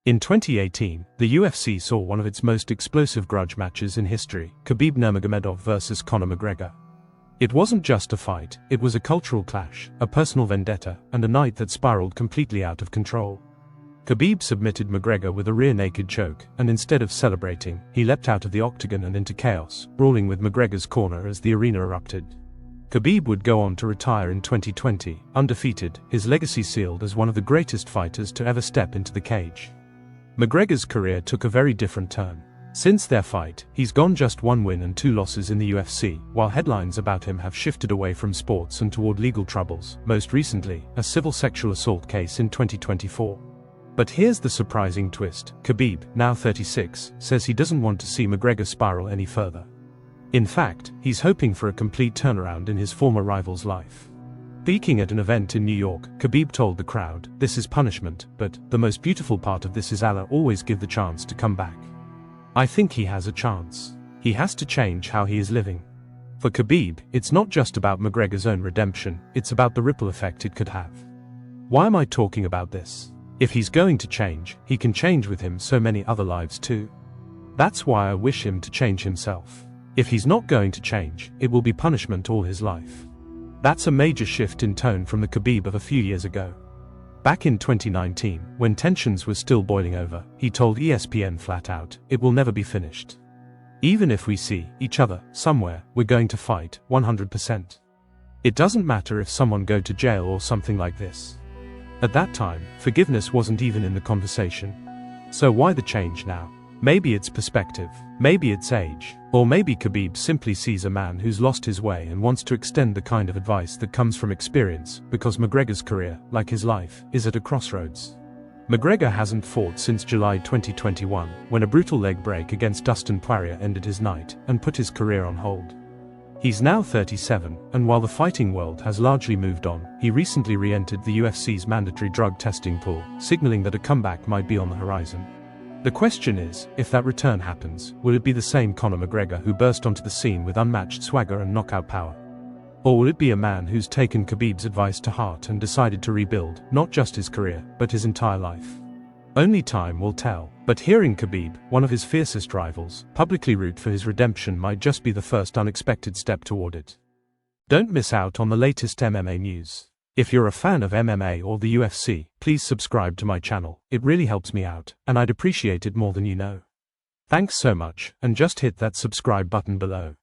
In 2018, the UFC saw one of its most explosive grudge matches in history, Khabib Nurmagomedov vs Conor McGregor. It wasn't just a fight, it was a cultural clash, a personal vendetta, and a night that spiraled completely out of control. Khabib submitted McGregor with a rear-naked choke, and instead of celebrating, he leapt out of the octagon and into chaos, brawling with McGregor's corner as the arena erupted. Khabib would go on to retire in 2020, undefeated, his legacy sealed as one of the greatest fighters to ever step into the cage. McGregor's career took a very different turn. Since their fight, he's gone just 1 win and 2 losses in the UFC, while headlines about him have shifted away from sports and toward legal troubles, most recently, a civil sexual assault case in 2024. But here's the surprising twist: Khabib, now 36, says he doesn't want to see McGregor spiral any further. In fact, he's hoping for a complete turnaround in his former rival's life. Speaking at an event in New York, Khabib told the crowd, "This is punishment, but the most beautiful part of this is Allah always give the chance to come back." I think he has a chance. He has to change how he is living. For Khabib, it's not just about McGregor's own redemption, it's about the ripple effect it could have. Why am I talking about this? If he's going to change, he can change with him so many other lives too. That's why I wish him to change himself. If he's not going to change, it will be punishment all his life. That's a major shift in tone from the Khabib of a few years ago. Back in 2019, when tensions were still boiling over, he told ESPN flat out, "It will never be finished. Even if we see each other somewhere, we're going to fight, 100%. It doesn't matter if someone go to jail or something like this." At that time, forgiveness wasn't even in the conversation. So why the change now? Maybe it's perspective, maybe it's age, or maybe Khabib simply sees a man who's lost his way and wants to extend the kind of advice that comes from experience, because McGregor's career, like his life, is at a crossroads. McGregor hasn't fought since July 2021, when a brutal leg break against Dustin Poirier ended his night and put his career on hold. He's now 37, and while the fighting world has largely moved on, he recently re-entered the UFC's mandatory drug testing pool, signaling that a comeback might be on the horizon. The question is, if that return happens, will it be the same Conor McGregor who burst onto the scene with unmatched swagger and knockout power? Or will it be a man who's taken Khabib's advice to heart and decided to rebuild, not just his career, but his entire life? Only time will tell, but hearing Khabib, one of his fiercest rivals, publicly root for his redemption might just be the first unexpected step toward it. Don't miss out on the latest MMA news. If you're a fan of MMA or the UFC, please subscribe to my channel, it really helps me out, and I'd appreciate it more than you know. Thanks so much, and just hit that subscribe button below.